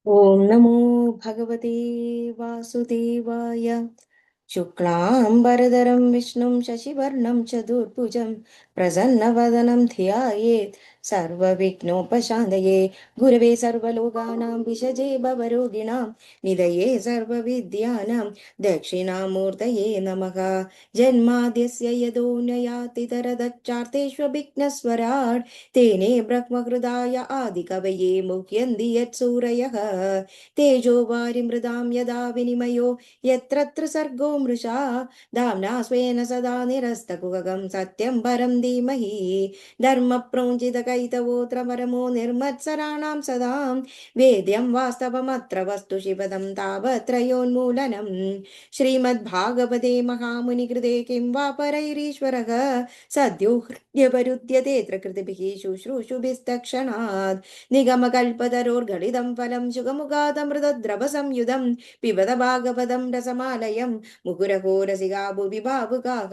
ॐ नमो भगवते वासुदेवाय। शुक्लाम्बरधरं विष्णुं शशिवर्णं चतुर्भुजं प्रसन्नवदनं ध्यायेत् सर्वविघ्नोपशान्तये। गुरवे सर्वलोकानां विषजे भवरोगिणां निधये सर्वविद्यानां दक्षिणामूर्तये नमः। जन्माद्यस्य यतोऽन्वयातितरदच्चार्तेष्वभिघ्नस्वराट् तेने ब्रह्महृदाय आदिकवये मुह्यन्ति यत्सूरयः। तेजो वारिमृदां यदा विनिमयो यत्र सर्गो मृषा धाम्ना स्वेन सदा निरस्तकुहकं सत्यं परं धीमहि। धर्मप्रोञ्जितकैतवोऽत्र परमो निर्मत्सराणां सदां वेद्यं वास्तवमत्र वस्तु शिवदं तावत्रयोन्मूलनम्। श्रीमद्भागवते महामुनिकृते किं वा परैरीश्वरः सद्यो ह्यवरुध्यते कृतिभिः शुश्रूषुभिस्तक्षणात्। निगमकल्पतरोर्गलितं फलं शुकमुखादमृतद्रवसंयुधं पिबत भागवतं रसमालयं मुहुरहो रसिका भुवि भावुकाः।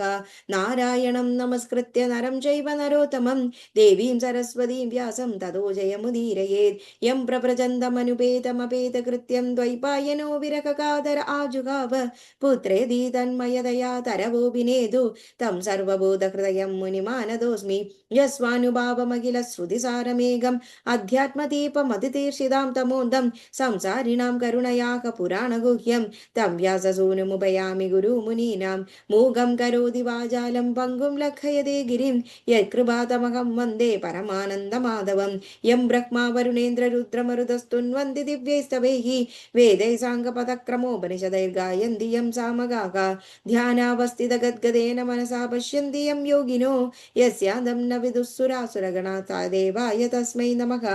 नारायणं नमस्कृत्य नरं चैव नरोत्तमं देवीं सरस्वतीं व्यासं ततो जयमुदीरयेत्। यं प्रव्रजन्तमनुपेतमपेतकृत्यं द्वैपायनो विरहकातर आजुगाव पुत्रेति तन्मयतया तरवोऽभिनेदु तं सर्वभूतहृदयं मुनिमानतोऽस्मि। यस्वानुभावमखिल श्रुतिसारमेघम् अध्यात्मदीपमतितीर्षितां तमोदं संसारिणां करुणयाः पुराणगुह्यं तं व्याससूनुमुपयामि गुरुमुनीनां। मूगं करोति वाचालं पङ्गुं लङ्घयते गिरिं यत्कृपातमहं वन्दे परमानन्दमाधवं। यं ब्रह्मा वरुणेन्द्ररुद्रमरुतस्तुन्वन्ति दिव्यैस्तवैः वेदैः साङ्गपदक्रमोपनिषदैर्गायन्ति यं सामगाः। ध्यानावस्थितगद्गदेन मनसा पश्यन्ति यं योगिनो यस्यादं न विदुःसुरासुरगणा देवाय तस्मै नमः।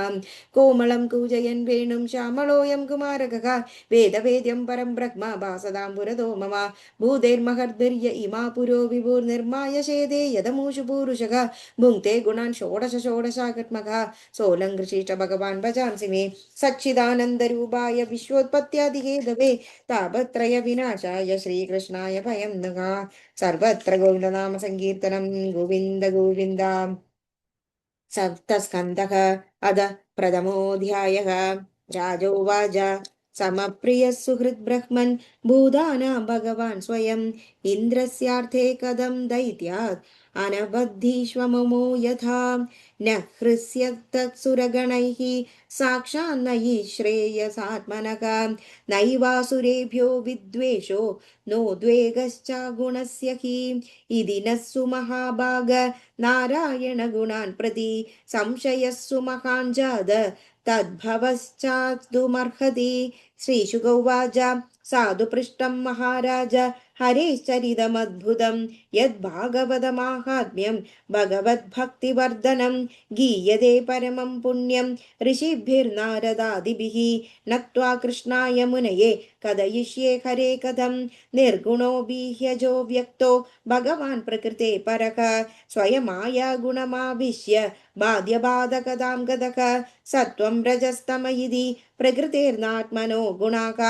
कोमलं कूजयन् वेणुं श्यामलोऽयं कुमारकः वेदवेद्यं परं ब्रह्म भासतां पुरतो मम। भूतेर्महद्भिर्य इमा पुरो विभुर्निर्माय शेते यदमूषु पूरुषः भुङ्क्ते गुणान् षोडश षोडशाकट्मकः सोऽलङ्कृशिष्ट भगवान् भजांसि मे। सच्चिदानन्दरूपाय विश्वोत्पत्त्यादिहेतवे तापत्रय विनाशाय श्रीकृष्णाय भयं नमः। सर्वत्र गोविन्दनाम संकीर्तनं गोविन्द गोविन्द। सप्तस्कन्धः अद प्रथमोऽध्यायः। राजोवाच समप्रियः सुहृद्ब्रह्मन् भूतानां भगवान् स्वयम् इन्द्रस्यार्थे कथं दैत्यात् अनबद्धीष्वममो यथा न हृष्यत्तत्सुरगणैः साक्षान्नयि श्रेयसात्मनः नैवासुरेभ्यो विद्वेषो नोद्वेगश्च हि इति न सुमहाभाग नारायणगुणान् प्रति संशयस्सु महान् जात तद्भवश्चास्तुमर्हति। श्रीशुक उवाच साधु पृष्टं महाराज हरेश्चरितमद्भुतं यद्भागवतमाहात्म्यं भगवद्भक्तिवर्धनं गीयते परमं पुण्यं ऋषिभिर्नारदादिभिः नत्वा कृष्णाय मुनये कथयिष्ये हरे कथं निर्गुणो बीह्यजो व्यक्तो भगवान् प्रकृते परः स्वयमाया गुणमाविश्य बाध्यबाधकतां गतः सत्वं रजस्तम इति प्रकृतेर्नात्मनो गुणाः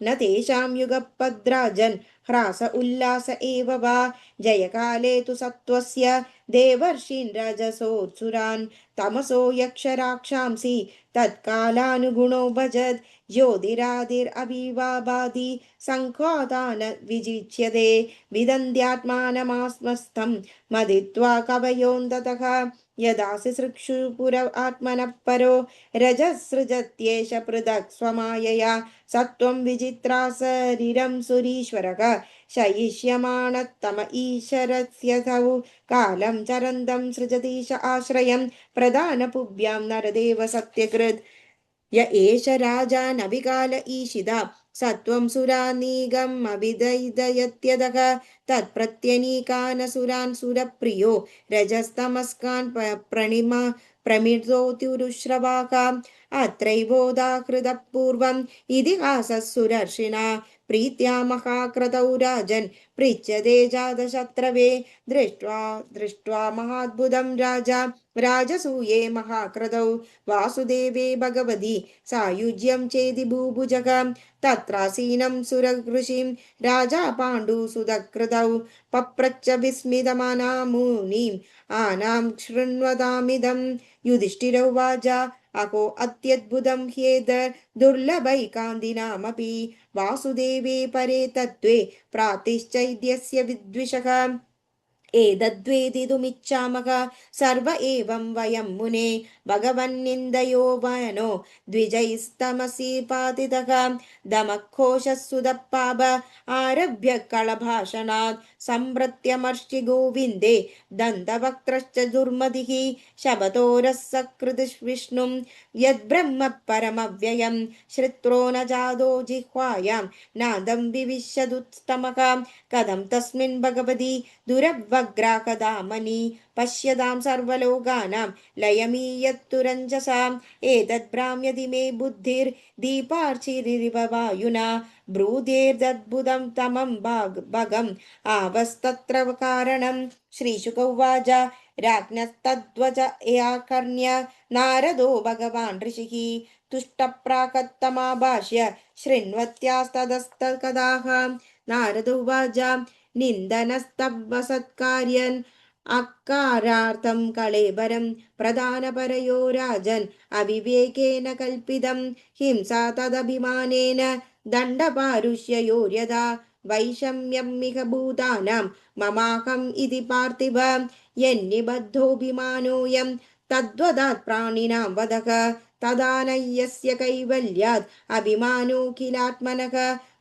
न तेषां युगपद्राजन् ह्रास उल्लास एव वा जयकाले तु सत्त्वस्य देवर्षीन् रजसोऽसुरान् तमसो यक्षराक्षांसि तत्कालानुगुणो भजत् ज्योतिरादिरभिवाबाधि सङ्ख्यातान विजिच्यते विदन्त्यात्मानमात्मस्थं मदित्वा कवयोऽन्ततः यदासि सृक्षुपुर आत्मनः परो रजसृजत्येष पृथक् स्वमायया सत्त्वं विचित्रा शरीरं सुरीश्वरः शयिष्यमाणत्तम ईशरस्य तौ कालं चरन्तं सृजतीश आश्रयं प्रधानपुभ्यां नरदेव सत्यकृत् य एष राजानभिकाल ईशिता सत्वं सुरानीगम् अभिदयत्यदः तत्प्रत्यनीकानसुरान् सुरप्रियो रजस्तमस्कान् प्रणिमा प्रमितोत्युरुश्रवाः अत्रैवोदाहृतः पूर्वम् इतिहासः सुरर्षिणा प्रीत्या महाक्रतौ राजन् पृच्छते जातशत्रवे दृष्ट्वा दृष्ट्वा महाद्भुतं राजा राजसूये महाक्रतौ वासुदेवे भगवति सायुज्यं चेति भूभुजः तत्रासीनं सुरऋषिं राजा पाण्डुसुतकृतौ पप्रच्छ विस्मितमना मुनिम् आनां शृण्वतामिदं युधिष्ठिर उवाच अहो अत्यद्भुतं ह्येतद् दुर्लभैकान्तिनामपि वासुदेवे परे तत्त्वे प्रातिश्चैद्यस्य विद्विषः एतद्वेदितुमिच्छामः सर्व एवं वयं मुने भगवन्निन्दयो वयनो द्विजैस्तमसि पातितः दमघोषसुदपाप आरभ्य कलभाषणात् सम्प्रत्यमर्षि गोविन्दे दन्तवक्त्रश्च दुर्मतिः शबतोरः सकृद्विष्णुं यद्ब्रह्म परमव्ययं श्रुत्रो न जादो जिह्वायां नादं विविशदुत्तमः कथं तस्मिन् भगवति दुरवग्राकदामनि पश्यतां सर्वलोकानां लयमीयत्तुरञ्जसाम् एतद्भ्राम्यति मे बुद्धिर्दीपार्चिरिव वायुना ब्रूधेर्दद्भुतं तमं भगम् आवस्तत्र कारणं श्रीशुक उवाच राज्ञस्तद्वच याकर्ण्य नारदो भगवान् ऋषिः तुष्टप्राकत्तमाभाष्य शृण्वत्यास्तदस्तकदाः नारद उवाच निन्दनस्तवसत्कार्यन् अकारार्थं कळेबरं प्रधानपरयो राजन् अविवेकेन कल्पितं हिंसा तदभिमानेन दण्डपारुष्ययोर्यदा वैषम्यमिह भूतानां ममाहम् इति पार्थिव यन्निबद्धोऽभिमानोऽयं तद्वदात् प्राणिनां वदक तदा न यस्य कैवल्यात् अभिमानो किलात्मनः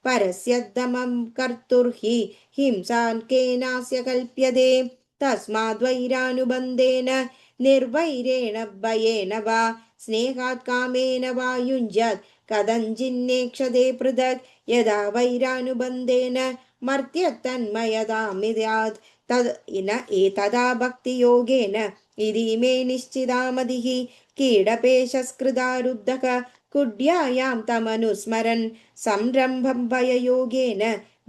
परस्य दमं कर्तुर्हि हिंसां केनास्य कल्प्यते तस्माद्वैरानुबन्धेन निर्वैरेण भयेन वा स्नेहात् कामेन वा युञ्ज्यात् कथञ्चिन्नेक्षते पृथक् यदा वैरानुबन्धेन मर्त्यतन्मयतामिद्यात् तद् न एतदा भक्तियोगेन इति मे निश्चिता मतिः कीडपेशस्कृतारुद्धः कुड्यायां तमनुस्मरन् संरम्भं भययोगेन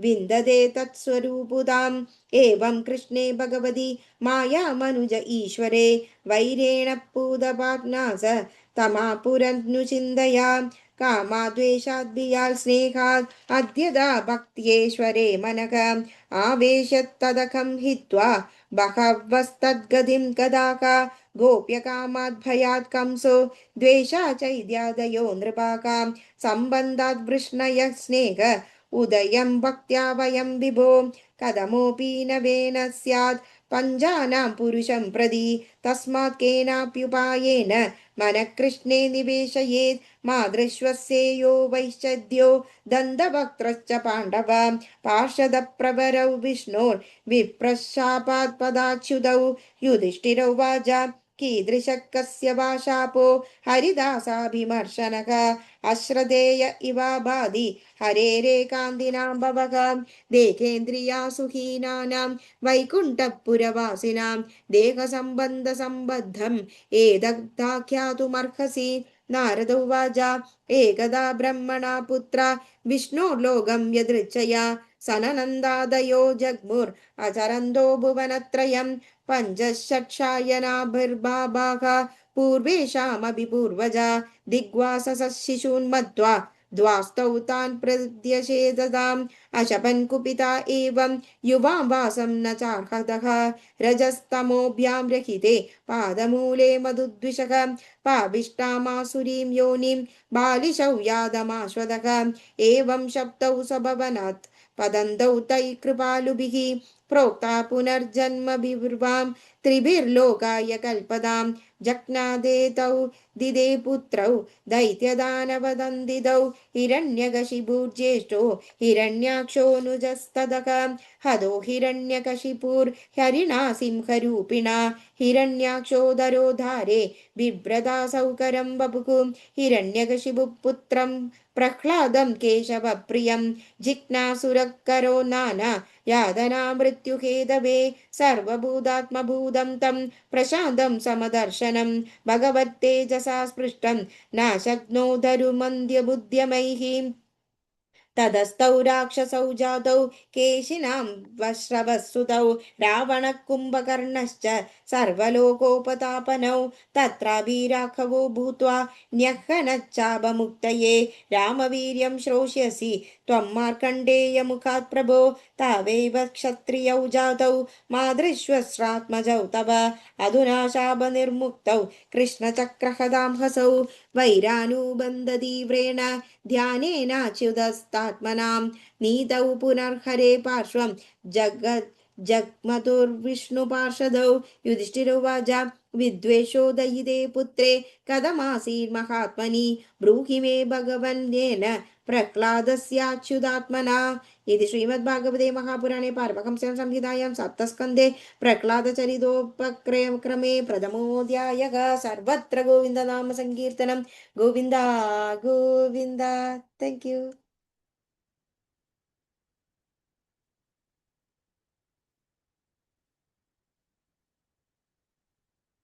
विन्दते तत्स्वरूपुताम् एवं कृष्णे भगवति मायामनुज ईश्वरे वैरेण पूतपाप्नास तमापुरनुचिन्तया कामाद्वेषाद्भियाल् स्नेहात् अद्यदा भक्त्येश्वरे मनः आवेशत्तदकं हित्वा बहवस्तद्गतिं गदाः गोप्यकामाद्भयात् कंसो द्वेषा चैद्यादयो नृपाकां सम्बन्धात् वृष्णयः स्नेह उदयं भक्त्या वयं विभो कथमोऽपि नवेन स्यात् पञ्चानां पुरुषं प्रति तस्मात् केनाप्युपायेन मनः कृष्णे निवेशयेत् मादृश्वस्येयो वैश्चद्यो दन्तवक्त्रश्च पाण्डव पार्षदप्रवरौ विष्णोर्विप्रशापात् पदाच्युतौ युधिष्ठिरौ उवाच कीदृशः कस्य वा शापो हरिदासाभिमर्शनः अश्रद्धेय इवाबाधि हरेरेकान्तिनां भवः देहेन्द्रियासु हीनानां वैकुण्ठपुरवासिनां देहसम्बन्धसम्बद्धम् एतदाख्यातुमर्हसि नारद उवाच एकदा ब्रह्मणा पुत्रा विष्णोर्लोकं यदृच्छया सननन्दादयो जग्मुर् अचरन्तो भुवनत्रयं पञ्चषट्शायनाभिर्भाभाः पूर्वेषामपि पूर्वजा दिग्वाससः शिशून् मत्वा द्वास्तौ तान् प्रद्यशेदताम् अशपन् कुपिता एवं युवां वासं न चार्हतः रजस्तमोभ्यां रहिते पादमूले मधुद्विषः पाविष्टामासुरीं योनिं बालिशौ यादमाश्वतः एवं शप्तौ सभवनात् पतन्तौ तैः कृपालुभिः प्रोक्ता पुनर्जन्मभिर्वां त्रिभिर्लोकाय कल्पतां जज्ञादेतौ दिदे पुत्रौ दैत्यदानवदन्दितौ हिरण्यकशिपुर्ज्येष्ठो हिरण्याक्षोऽनुजस्तदः हदो हिरण्यकशिपुर्हरिणा सिंहरूपिणा हिरण्याक्षोदरो धारे बिभ्रदासौकरं वपुः हिरण्यकशिपुपुत्रं प्रह्लादं केशवप्रियं जिज्ञासुरकरो नाना यातना मृत्युहेतवे सर्वभूतात्मभूतं तं प्रशान्तं समदर्शनं भगवत्तेजसा स्पृष्टं न शक्नोदरुमन्द्यबुद्ध्यमैः ततस्तौ राक्षसौ जातौ केशिनां वश्रवसुतौ रावणः कुम्भकर्णश्च सर्वलोकोपतापनौ तत्राभिराघवो भूत्वा न्यह्नच्चापमुक्तये रामवीर्यं श्रोष्यसि त्वं मार्कण्डेयमुखात् प्रभो तावैव क्षत्रियौ जातौ मादृश्वस्रात्मजौ तव अधुना शापनिर्मुक्तौ कृष्णचक्रहदांहसौ वैरानुबन्धतीव्रेण ध्यानेनाच्युतस्तात्मनां नीतौ पुनर्हरे पार्श्वं जगत् जग्मतुर्विष्णुपार्षदौ युधिष्ठिरोवाच विद्वेषो दयिते पुत्रे कथमासीन्महात्मनि ब्रूहि मे भगवन्येन प्रह्लादस्याच्युतात्मना। इति श्रीमद्भागवते महापुराणे पारमहंस्यां संहितायां सप्तस्कन्धे प्रह्लादचरितोपक्रमे प्रथमोऽध्यायः। सर्वत्र गोविन्दनाम संकीर्तनं गोविन्द गोविन्द। Thank you.